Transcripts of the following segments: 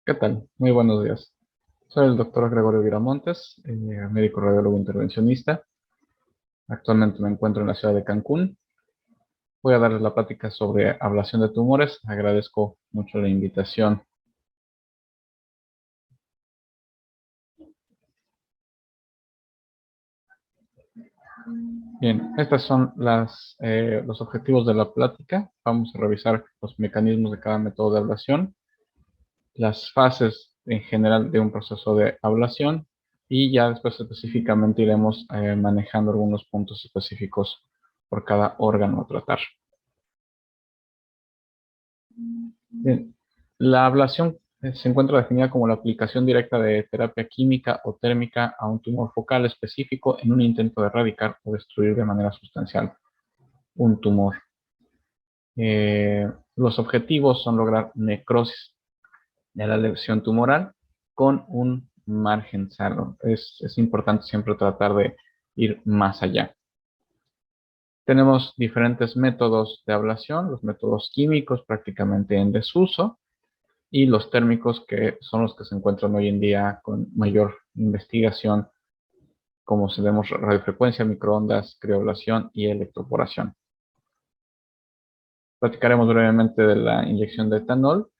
¿Qué tal? Muy buenos días. Soy el doctor Gregorio Viramontes, médico radiólogo intervencionista. Actualmente me encuentro en la ciudad de Cancún. Voy a darles la plática sobre ablación de tumores. Agradezco mucho la invitación. Bien, estos son los objetivos de la plática. Vamos a revisar los mecanismos de cada método de ablación, las fases en general de un proceso de ablación y ya después específicamente iremos manejando algunos puntos específicos por cada órgano a tratar. Bien, la ablación se encuentra definida como la aplicación directa de terapia química o térmica a un tumor focal específico en un intento de erradicar o destruir de manera sustancial un tumor. Los objetivos son lograr necrosis de la lesión tumoral con un margen sano. Es importante siempre tratar de ir más allá. Tenemos diferentes métodos de ablación, los métodos químicos prácticamente en desuso, y los térmicos, que son los que se encuentran hoy en día con mayor investigación, como tenemos radiofrecuencia, microondas, crioablación y electroporación. Platicaremos brevemente de la inyección de etanol,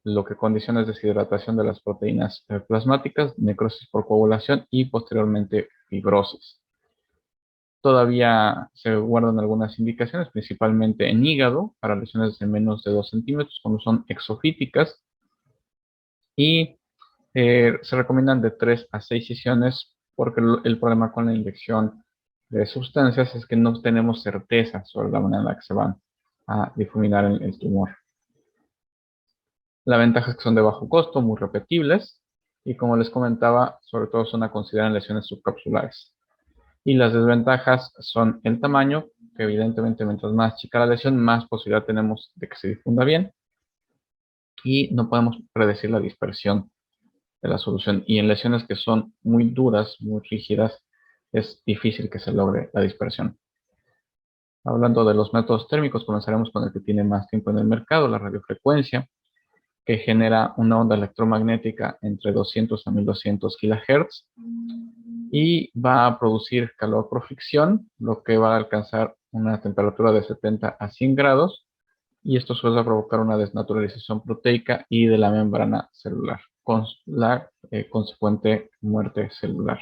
lo que condiciona es deshidratación de las proteínas plasmáticas, necrosis por coagulación y posteriormente fibrosis. Todavía se guardan algunas indicaciones, principalmente en hígado, para lesiones de menos de 2 centímetros, cuando son exofíticas, y se recomiendan de 3 a 6 sesiones porque el problema con la inyección de sustancias es que no tenemos certeza sobre la manera en la que se van a difuminar el tumor. La ventaja es que son de bajo costo, muy repetibles y, como les comentaba, sobre todo son a considerar en lesiones subcapsulares. Y las desventajas son el tamaño, que evidentemente mientras más chica la lesión, más posibilidad tenemos de que se difunda bien, y no podemos predecir la dispersión de la solución. Y en lesiones que son muy duras, muy rígidas, es difícil que se logre la dispersión. Hablando de los métodos térmicos, comenzaremos con el que tiene más tiempo en el mercado, la radiofrecuencia, que genera una onda electromagnética entre 200 a 1200 kHz y va a producir calor por fricción, lo que va a alcanzar una temperatura de 70 a 100 grados, y esto suele provocar una desnaturalización proteica y de la membrana celular, con la consecuente muerte celular.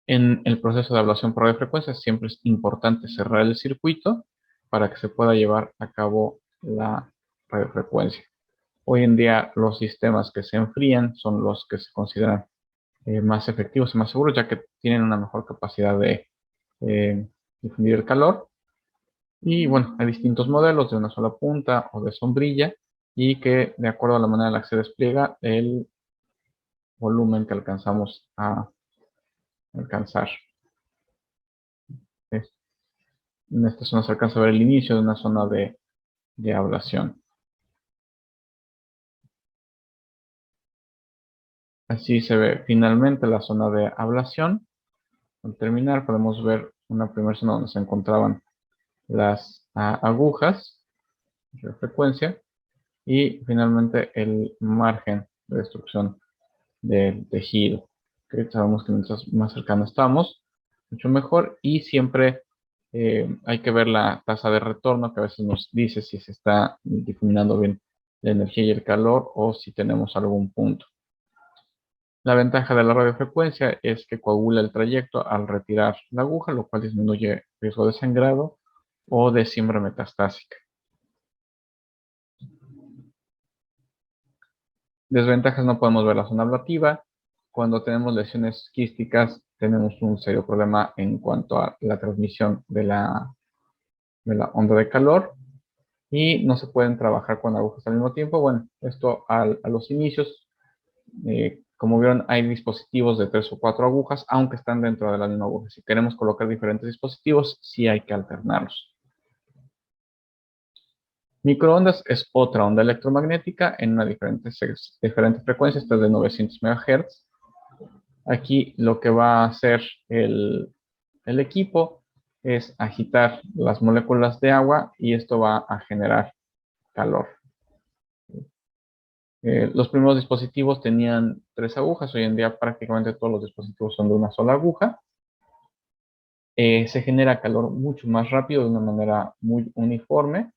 En el proceso de ablación por radiofrecuencia siempre es importante cerrar el circuito para que se pueda llevar a cabo la radiofrecuencia. Hoy en día los sistemas que se enfrían son los que se consideran más efectivos y más seguros, ya que tienen una mejor capacidad de difundir el calor. Y bueno, hay distintos modelos de una sola punta o de sombrilla, y que de acuerdo a la manera en la que se despliega, el volumen que alcanzamos a alcanzar. En esta zona se alcanza a ver el inicio de una zona de ablación. Así se ve finalmente la zona de ablación. Al terminar podemos ver una primera zona donde se encontraban las agujas de frecuencia y finalmente el margen de destrucción del tejido, que sabemos que mientras más cercano estamos, mucho mejor, y siempre hay que ver la tasa de retorno, que a veces nos dice si se está difuminando bien la energía y el calor o si tenemos algún punto. La ventaja de la radiofrecuencia es que coagula el trayecto al retirar la aguja, lo cual disminuye el riesgo de sangrado o de siembra metastásica. Desventajas: no podemos ver la zona ablativa. Cuando tenemos lesiones quísticas, tenemos un serio problema en cuanto a la transmisión de la onda de calor, y no se pueden trabajar con agujas al mismo tiempo. Bueno, esto a los inicios, como vieron, hay dispositivos de 3 o 4 agujas, aunque están dentro de la misma aguja. Si queremos colocar diferentes dispositivos, sí hay que alternarlos. Microondas es otra onda electromagnética en una diferente frecuencia, esta es de 900 MHz. Aquí lo que va a hacer el equipo es agitar las moléculas de agua, y esto va a generar calor. Los primeros dispositivos tenían 3 agujas, hoy en día prácticamente todos los dispositivos son de una sola aguja. Se genera calor mucho más rápido, de una manera muy uniforme,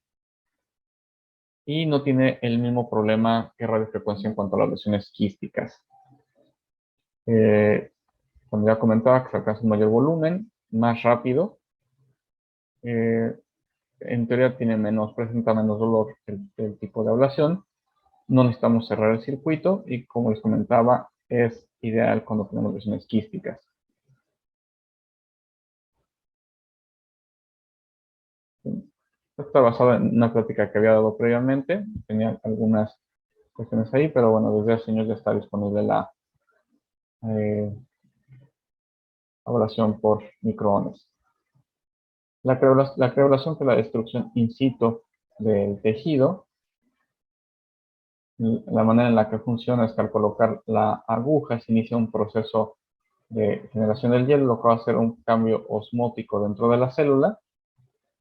y no tiene el mismo problema que radiofrecuencia en cuanto a las lesiones quísticas. Como ya comentaba, que se alcanza un mayor volumen, más rápido. En teoría presenta menos dolor el tipo de ablación. No necesitamos cerrar el circuito y, como les comentaba, es ideal cuando tenemos lesiones quísticas. Está basado en una plática que había dado previamente. Tenía algunas cuestiones ahí, pero bueno, desde hace años ya está disponible la eh, ablación por microondas. La creablación, que es la destrucción in situ del tejido. La manera en la que funciona es que al colocar la aguja se inicia un proceso de generación del hielo, lo que va a hacer un cambio osmótico dentro de la célula,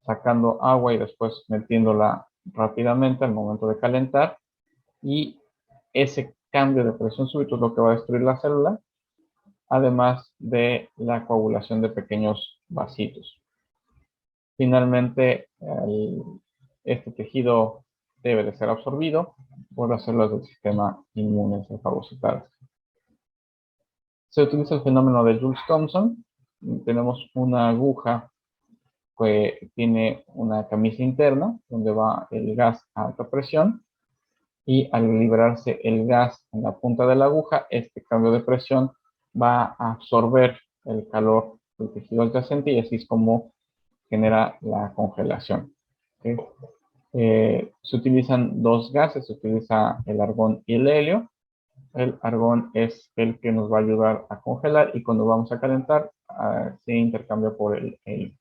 sacando agua y después metiéndola rápidamente al momento de calentar, y ese cambio de presión súbito es lo que va a destruir la célula, además de la coagulación de pequeños vasitos. Finalmente, este tejido debe de ser absorbido por las células del sistema inmune fagocitadas. Se utiliza el fenómeno de Joule-Thomson. Tenemos una aguja que tiene una camisa interna donde va el gas a alta presión, y al liberarse el gas en la punta de la aguja, este cambio de presión va a absorber el calor del tejido adyacente, y así es como genera la congelación. ¿Sí? Se utilizan 2 gases, se utiliza el argón y el helio. El argón es el que nos va a ayudar a congelar, y cuando vamos a calentar se intercambia por el helio.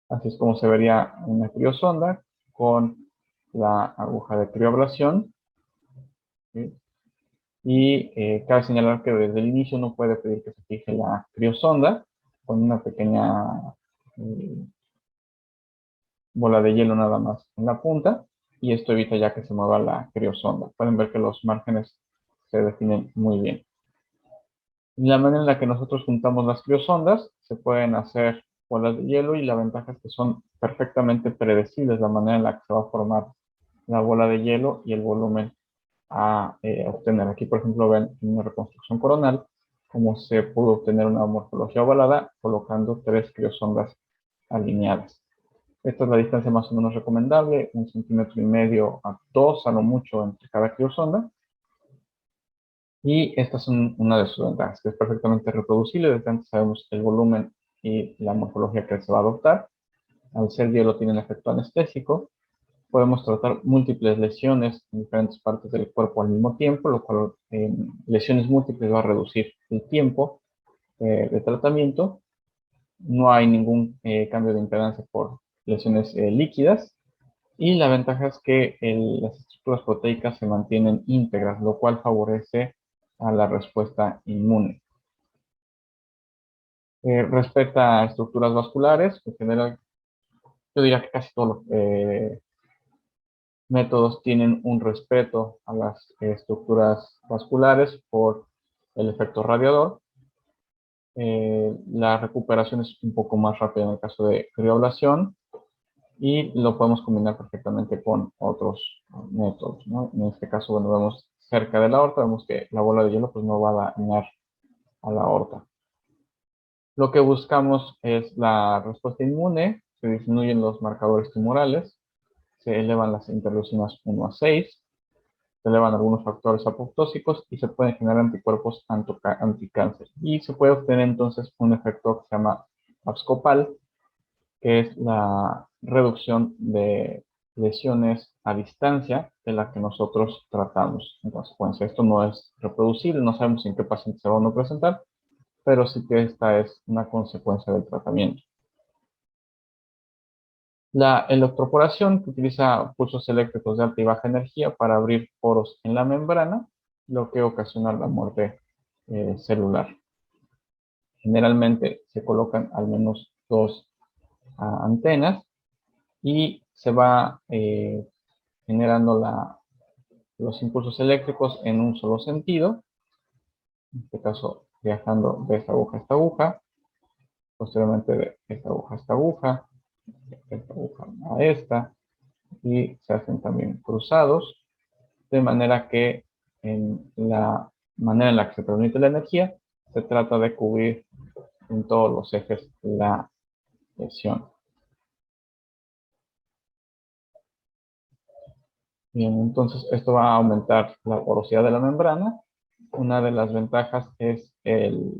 Así es como se vería una criosonda con la aguja de crioablación. ¿Sí? Y cabe señalar que desde el inicio no puede pedir que se fije la criosonda con una pequeña eh, bola de hielo nada más en la punta, y esto evita ya que se mueva la criosonda. Pueden ver que los márgenes se definen muy bien. La manera en la que nosotros juntamos las criosondas, se pueden hacer bolas de hielo, y la ventaja es que son perfectamente predecibles la manera en la que se va a formar la bola de hielo y el volumen a obtener. Aquí, por ejemplo, ven en una reconstrucción coronal cómo se pudo obtener una morfología ovalada colocando 3 criosondas alineadas. Esta es la distancia más o menos recomendable, 1,5 centímetros a 2 a lo mucho entre cada criosonda. Y estas son una de sus ventajas, que es perfectamente reproducible. Desde antes sabemos el volumen y la morfología que se va a adoptar. Al ser hielo tiene un efecto anestésico. Podemos tratar múltiples lesiones en diferentes partes del cuerpo al mismo tiempo, lo cual lesiones múltiples va a reducir el tiempo de tratamiento. No hay ningún cambio de impedancia por lesiones líquidas. Y la ventaja es que las estructuras proteicas se mantienen íntegras, lo cual favorece a la respuesta inmune. Respecta a estructuras vasculares, en general, yo diría que casi todos los métodos tienen un respeto a las estructuras vasculares por el efecto radiador. La recuperación es un poco más rápida en el caso de crioablación, y lo podemos combinar perfectamente con otros métodos, ¿no? En este caso, bueno, vemos cerca de la aorta, vemos que la bola de hielo pues no va a dañar a la aorta. Lo que buscamos es la respuesta inmune. Se disminuyen los marcadores tumorales, se elevan las interleucinas 1 a 6, se elevan algunos factores apoptósicos, y se pueden generar anticuerpos anticáncer. Y se puede obtener entonces un efecto que se llama abscopal, que es la reducción de lesiones a distancia de la que nosotros tratamos. En consecuencia, esto no es reproducible, no sabemos en qué paciente se va a no presentar, pero sí que esta es una consecuencia del tratamiento. La electroporación, que utiliza pulsos eléctricos de alta y baja energía para abrir poros en la membrana, lo que ocasiona la muerte celular. Generalmente se colocan al menos 2 antenas, y se va generando los impulsos eléctricos en un solo sentido, en este caso viajando de esta aguja a esta aguja, posteriormente de esta aguja a esta aguja a esta, y se hacen también cruzados, de manera que en la manera en la que se transmite la energía, se trata de cubrir en todos los ejes la lesión. Bien, entonces esto va a aumentar la porosidad de la membrana. Una de las ventajas es el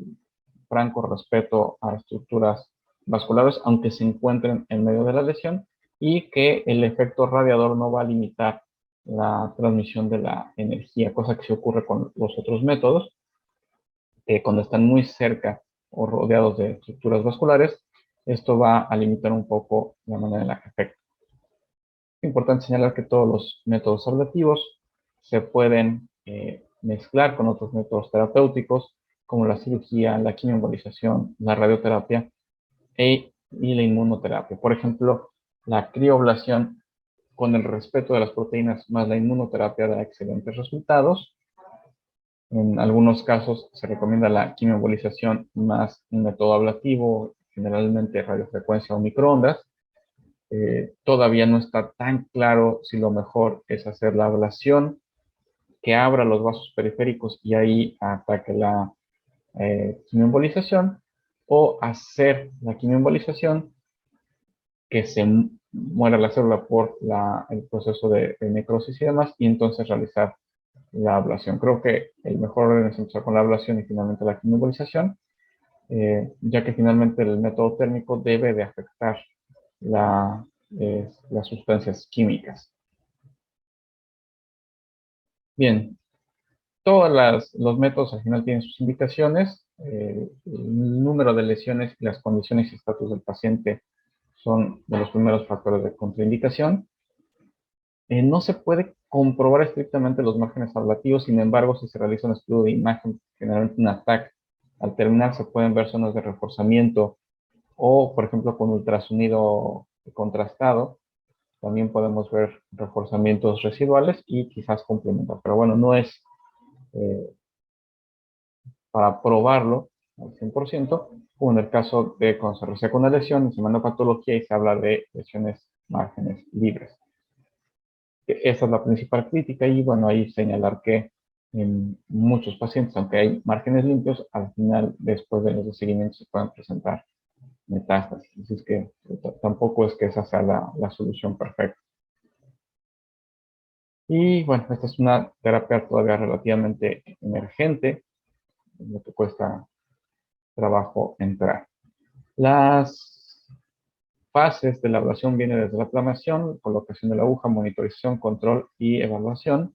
franco respeto a estructuras vasculares, aunque se encuentren en medio de la lesión, y que el efecto radiador no va a limitar la transmisión de la energía, cosa que se ocurre con los otros métodos, cuando están muy cerca o rodeados de estructuras vasculares, esto va a limitar un poco la manera en la que afecta. Es importante señalar que todos los métodos ablativos se pueden mezclar con otros métodos terapéuticos, como la cirugía, la quimioembolización, la radioterapia y la inmunoterapia. Por ejemplo, la crioablación con el respeto de las proteínas más la inmunoterapia da excelentes resultados. En algunos casos se recomienda la quimioembolización más un método ablativo, generalmente radiofrecuencia o microondas. Todavía no está tan claro si lo mejor es hacer la ablación que abra los vasos periféricos y ahí ataque la quimioembolización, o hacer la quimioembolización que se muera la célula por el proceso de necrosis y demás, y entonces realizar la ablación. Creo que el mejor orden es empezar con la ablación y finalmente la quimioembolización, ya que finalmente el método térmico debe de afectar las sustancias químicas. Bien, todos los métodos al final tienen sus indicaciones. El número de lesiones y las condiciones y estatus del paciente son de los primeros factores de contraindicación. No se puede comprobar estrictamente los márgenes ablativos, sin embargo, si se realiza un estudio de imagen, generalmente un ATAC, al terminar se pueden ver zonas de reforzamiento o, por ejemplo, con ultrasonido contrastado, también podemos ver reforzamientos residuales y quizás complementar. Pero bueno, no es eh, para probarlo al 100%, como en el caso de cuando se reseca una lesión, se manda patología y se habla de lesiones márgenes libres. Esa es la principal crítica y bueno, ahí señalar que en muchos pacientes, aunque hay márgenes limpios, al final, después de los seguimientos, se pueden presentar metástasis. Así es que tampoco es que esa sea la solución perfecta. Y bueno, esta es una terapia todavía relativamente emergente, lo que cuesta trabajo entrar. Las fases de la ablación vienen desde la planación, colocación de la aguja, monitorización, control y evaluación.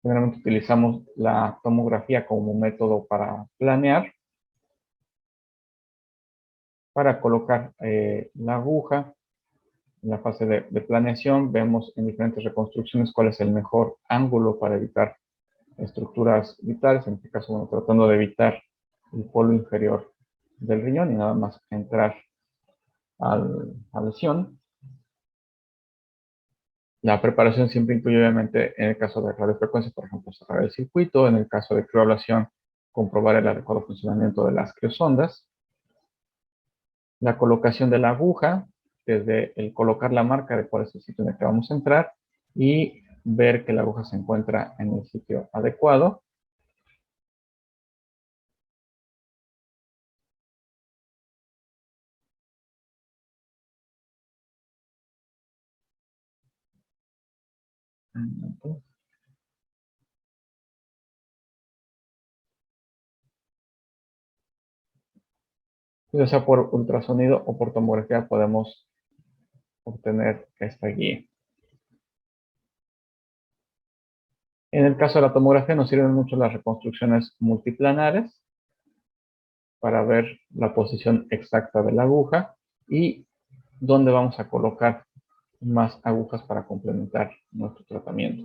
Generalmente utilizamos la tomografía como método para planear, para colocar la aguja. En la fase de planeación vemos en diferentes reconstrucciones cuál es el mejor ángulo para evitar estructuras vitales, en este caso, bueno, tratando de evitar el polo inferior del riñón y nada más entrar a la lesión. La preparación siempre incluye, obviamente, en el caso de radiofrecuencia, por ejemplo, cerrar el circuito; en el caso de crioablación, comprobar el adecuado funcionamiento de las criosondas. La colocación de la aguja, desde el colocar la marca de cuál es el sitio en el que vamos a entrar y ver que la aguja se encuentra en el sitio adecuado. Ya sea por ultrasonido o por tomografía podemos obtener esta guía. En el caso de la tomografía nos sirven mucho las reconstrucciones multiplanares para ver la posición exacta de la aguja y dónde vamos a colocar más agujas para complementar nuestro tratamiento.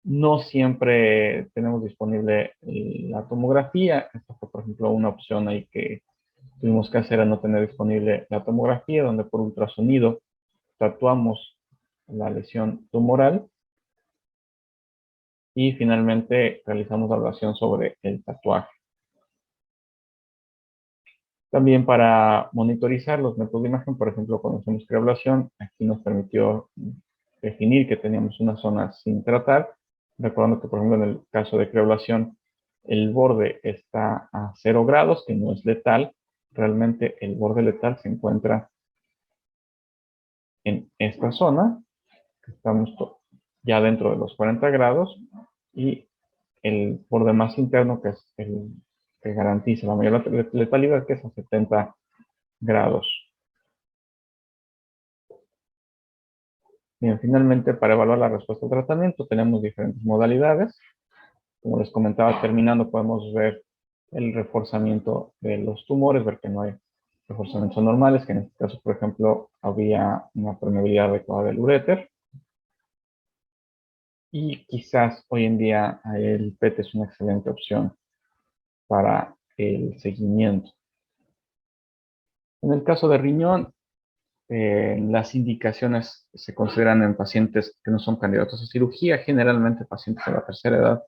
No siempre tenemos disponible la tomografía. Esta fue, por ejemplo, una opción ahí que tuvimos que hacer, a no tener disponible la tomografía, donde por ultrasonido tatuamos la lesión tumoral. Y finalmente realizamos la evaluación sobre el tatuaje. También para monitorizar los métodos de imagen, por ejemplo, cuando hacemos preablación, aquí nos permitió definir que teníamos una zona sin tratar, recordando que, por ejemplo, en el caso de preablación, el borde está a 0 grados, que no es letal. Realmente el borde letal se encuentra en esta zona, que estamos ya dentro de los 40 grados, y el borde más interno, que es el que garantiza la mayor letalidad, que es a 70 grados. Bien, finalmente, para evaluar la respuesta al tratamiento, tenemos diferentes modalidades. Como les comentaba, terminando, podemos ver el reforzamiento de los tumores, ver que no hay reforzamientos normales, que en este caso, por ejemplo, había una permeabilidad adecuada del uréter. Y quizás hoy en día el PET es una excelente opción para el seguimiento. En el caso de riñón, las indicaciones se consideran en pacientes que no son candidatos a cirugía, generalmente pacientes de la tercera edad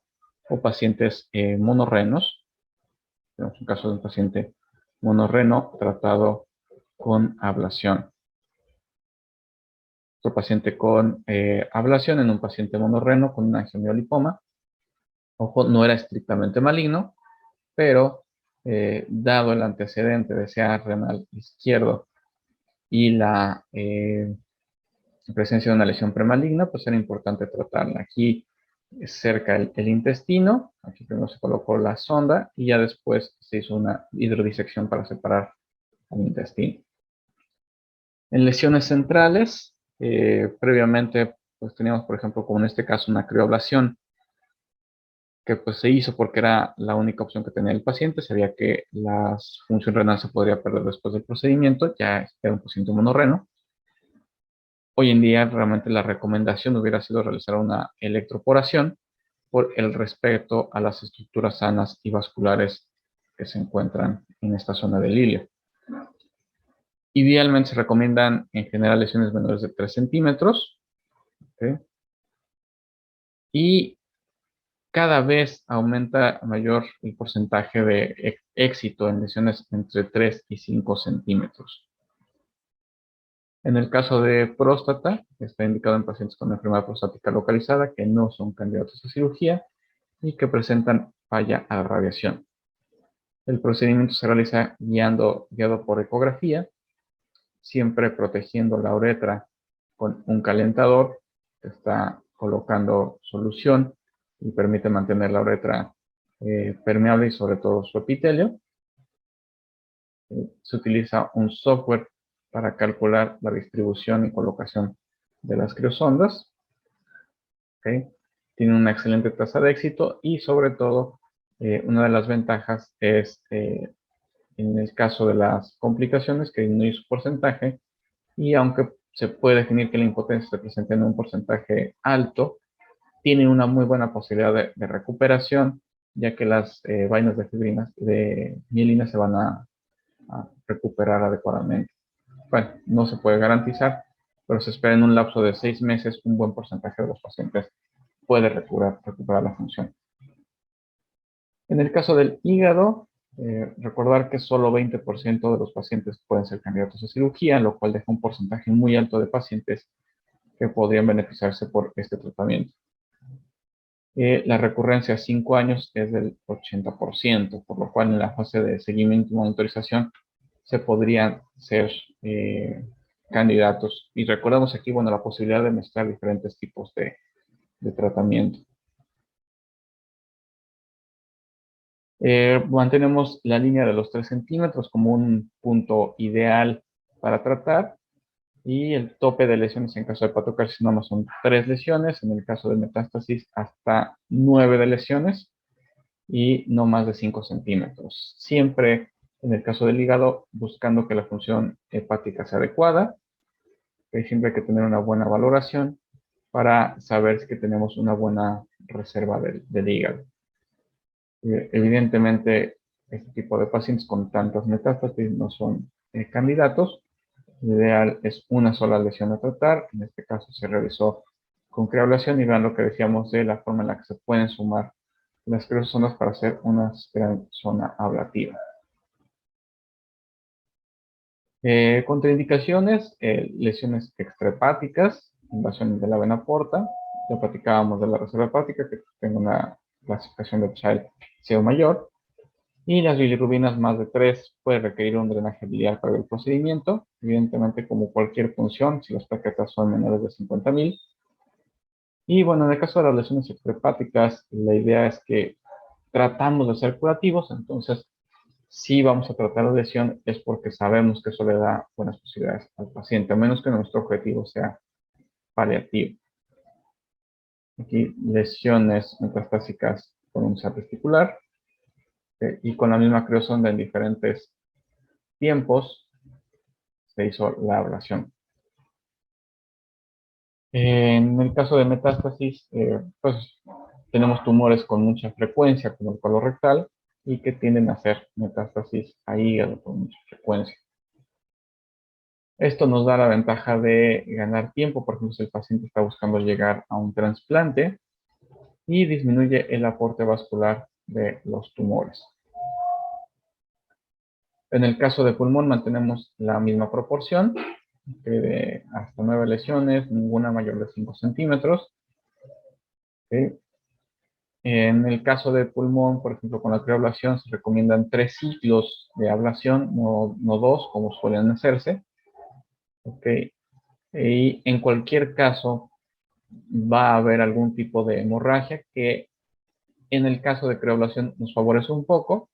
o pacientes monorrenos. Tenemos un caso de un paciente monorreno tratado con ablación. Otro paciente con ablación en un paciente monorreno con un angiomiolipoma. Ojo, no era estrictamente maligno, pero dado el antecedente de CA renal izquierdo y la presencia de una lesión premaligna, pues era importante tratarla. Aquí cerca el intestino, aquí primero se colocó la sonda y ya después se hizo una hidrodisección para separar al intestino. En lesiones centrales, previamente pues teníamos, por ejemplo, como en este caso, una crioablación, que pues se hizo porque era la única opción que tenía el paciente. Sabía que la función renal se podría perder después del procedimiento, ya era un paciente monorreno. Hoy en día realmente la recomendación hubiera sido realizar una electroporación por el respeto a las estructuras sanas y vasculares que se encuentran en esta zona del ilio. Idealmente se recomiendan en general lesiones menores de 3 centímetros. ¿Okay? Y cada vez aumenta mayor el porcentaje de éxito en lesiones entre 3 y 5 centímetros. En el caso de próstata, está indicado en pacientes con enfermedad prostática localizada que no son candidatos a cirugía y que presentan falla a la radiación. El procedimiento se realiza guiado por ecografía, siempre protegiendo la uretra con un calentador que está colocando solución y permite mantener la uretra permeable y sobre todo su epitelio. Se utiliza un software para calcular la distribución y colocación de las criosondas. ¿Okay? Tiene una excelente tasa de éxito y sobre todo una de las ventajas es en el caso de las complicaciones que disminuye su porcentaje y aunque se puede definir que la impotencia se presenta en un porcentaje alto, tiene una muy buena posibilidad de recuperación ya que las vainas de mielina se van a recuperar adecuadamente. Bueno, no se puede garantizar, pero se espera en un lapso de 6 meses un buen porcentaje de los pacientes puede recuperar la función. En el caso del hígado, recordar que solo 20% de los pacientes pueden ser candidatos a cirugía, lo cual deja un porcentaje muy alto de pacientes que podrían beneficiarse por este tratamiento. La recurrencia a 5 años es del 80%, por lo cual en la fase de seguimiento y monitorización se podrían ser candidatos. Y recordamos aquí, bueno, la posibilidad de mezclar diferentes tipos de tratamiento. Mantenemos la línea de los 3 centímetros como un punto ideal para tratar y el tope de lesiones en caso de hepatocarcinoma son 3 lesiones, en el caso de metástasis hasta 9 de lesiones y no más de 5 centímetros. Siempre en el caso del hígado buscando que la función hepática sea adecuada, que siempre hay que tener una buena valoración para saber si tenemos una buena reserva del hígado. Evidentemente, este tipo de pacientes con tantas metástasis no son candidatos, Lo ideal es una sola lesión a tratar. En este caso se realizó con criablación y vean lo que decíamos de la forma en la que se pueden sumar las creosomas para hacer una gran zona ablativa. Contraindicaciones, lesiones extrahepáticas, invasiones de la vena porta. Ya platicábamos de la reserva hepática, que tengo una clasificación de Child C o mayor. Y las bilirrubinas más de 3 puede requerir un drenaje biliar para el procedimiento. Evidentemente, como cualquier función, si las plaquetas son menores de 50.000. Y bueno, en el caso de las lesiones extrahepáticas, la idea es que tratamos de ser curativos, entonces si vamos a tratar la lesión es porque sabemos que eso le da buenas posibilidades al paciente, a menos que nuestro objetivo sea paliativo. Aquí lesiones metastásicas con un testicular y con la misma creosonda en diferentes tiempos se hizo la ablación. En el caso de metástasis, pues tenemos tumores con mucha frecuencia, como el colorectal, y que tienden a hacer metástasis a hígado con mucha frecuencia. Esto nos da la ventaja de ganar tiempo, por ejemplo, si el paciente está buscando llegar a un trasplante, y disminuye el aporte vascular de los tumores. En el caso de pulmón mantenemos la misma proporción, de hasta 9 lesiones, ninguna mayor de 5 centímetros. ¿Okay? En el caso de pulmón, por ejemplo, con la criablación se recomiendan 3 ciclos de ablación, no 2, como suelen hacerse. ¿Okay? Y en cualquier caso va a haber algún tipo de hemorragia que en el caso de criablación nos favorece un poco,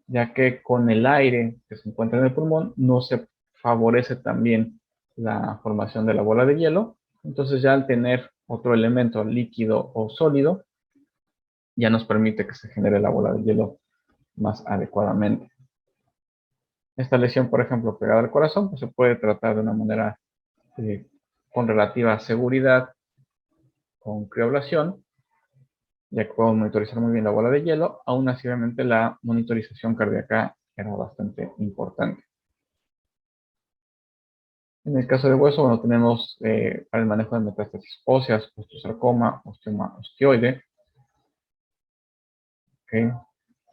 ya que con el aire que se encuentra en el pulmón no se favorece también la formación de la bola de hielo. Entonces ya al tener otro elemento líquido o sólido, ya nos permite que se genere la bola de hielo más adecuadamente. Esta lesión, por ejemplo, pegada al corazón, pues se puede tratar de una manera con relativa seguridad, con crioblación, ya que podemos monitorizar muy bien la bola de hielo. Aún así, obviamente, la monitorización cardíaca era bastante importante. En el caso de hueso, bueno, tenemos para el manejo de metástasis óseas, osteosarcoma, osteoma osteoide. ¿Okay?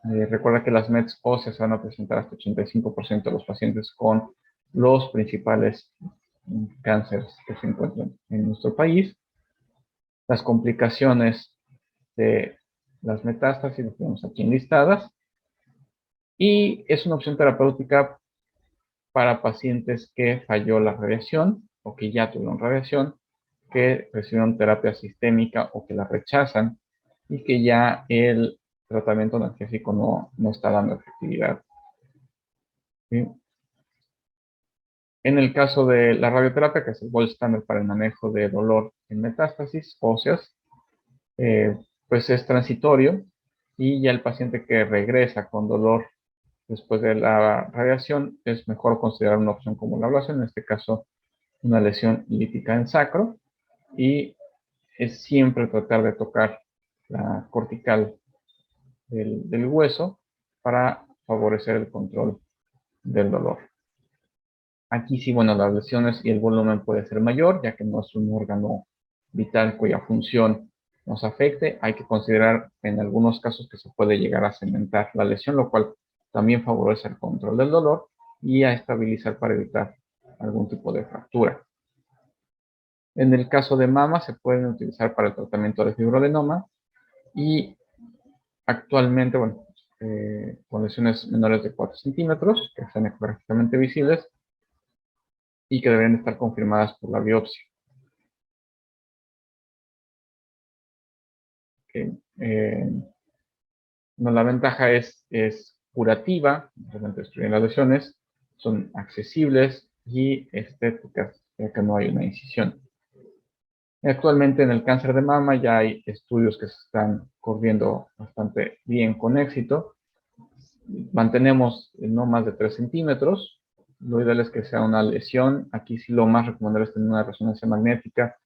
Recuerda que las METs óseas van a presentar hasta 85% de los pacientes con los principales cánceres que se encuentran en nuestro país. Las complicaciones de las metástasis las tenemos aquí enlistadas. Y es una opción terapéutica para pacientes que falló la radiación o que ya tuvieron radiación, que recibieron terapia sistémica o que la rechazan y que ya el tratamiento analgésico no está dando efectividad. ¿Sí? En el caso de la radioterapia, que es el gold standard para el manejo de dolor en metástasis óseas, pues es transitorio y ya el paciente que regresa con dolor después de la radiación es mejor considerar una opción como la ablación, en este caso una lesión lítica en sacro, y es siempre tratar de tocar la cortical del hueso para favorecer el control del dolor. Aquí sí, bueno, las lesiones y el volumen puede ser mayor, ya que no es un órgano vital cuya función nos afecte. Hay que considerar en algunos casos que se puede llegar a cementar la lesión, lo cual también favorece el control del dolor y a estabilizar para evitar algún tipo de fractura. En el caso de mama se pueden utilizar para el tratamiento de fibroadenoma y actualmente, bueno, con lesiones menores de 4 centímetros, que sean ecográficamente visibles y que deben estar confirmadas por la biopsia. Eh, no, la ventaja es curativa, realmente destruyen las lesiones, son accesibles y estéticas, ya que no hay una incisión. Actualmente en el cáncer de mama ya hay estudios que se están corriendo bastante bien con éxito. Mantenemos no más de 3 centímetros. Lo ideal es que sea una lesión. Aquí sí lo más recomendable es tener una resonancia magnética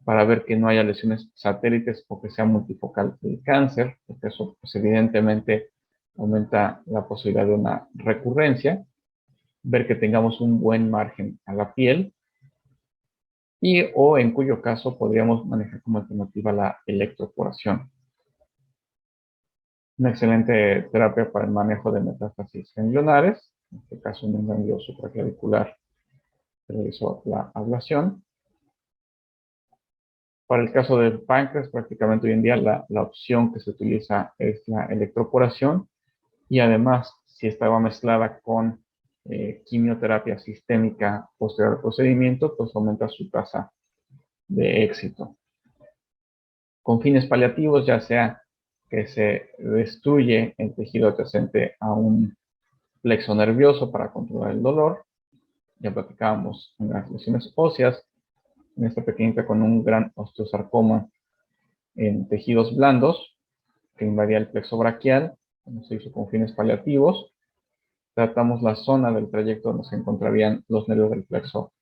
para ver que no haya lesiones satélites o que sea multifocal el cáncer, porque eso pues, evidentemente aumenta la posibilidad de una recurrencia. ver que tengamos un buen margen a la piel o en cuyo caso podríamos manejar como alternativa la electroporación. Una excelente terapia para el manejo de metástasis ganglionares, en este caso un ganglio supraclavicular se realizó la ablación. Para el caso del páncreas, prácticamente hoy en día la opción que se utiliza es la electroporación y además, si estaba mezclada con quimioterapia sistémica posterior al procedimiento, pues aumenta su tasa de éxito. Con fines paliativos, ya sea que se destruye el tejido adyacente a un plexo nervioso para controlar el dolor, ya platicábamos en las lesiones óseas, en esta pequeñita con un gran osteosarcoma en tejidos blandos que invadía el plexo braquial, como se hizo con fines paliativos. Tratamos la zona del trayecto donde se encontrarían los nervios del plexo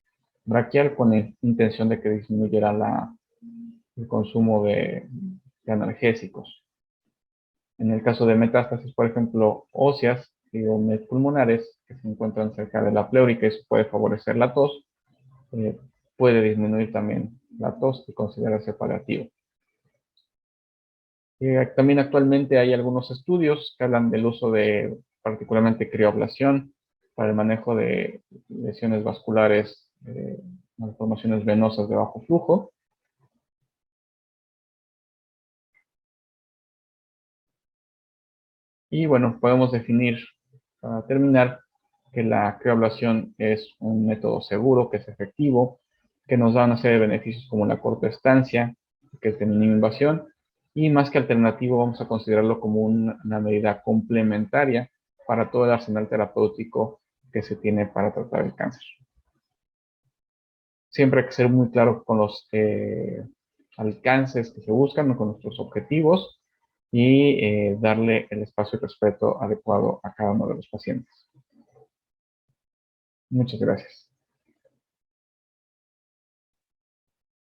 braquial con la intención de que disminuyera el consumo de analgésicos. En el caso de metástasis, por ejemplo, óseas o pulmonares que se encuentran cerca de la pleura y que eso puede favorecer la tos, puede disminuir también la tos y considerarse paliativo. También actualmente hay algunos estudios que hablan del uso de particularmente crioablación para el manejo de lesiones vasculares, malformaciones venosas de bajo flujo. Y bueno, podemos definir, para terminar, que la crioablación es un método seguro, que es efectivo, que nos da una serie de beneficios como la corta estancia, que es de mínima invasión, y más que alternativo vamos a considerarlo como una medida complementaria para todo el arsenal terapéutico que se tiene para tratar el cáncer. Siempre hay que ser muy claro con los alcances que se buscan, con nuestros objetivos y darle el espacio y respeto adecuado a cada uno de los pacientes. Muchas gracias.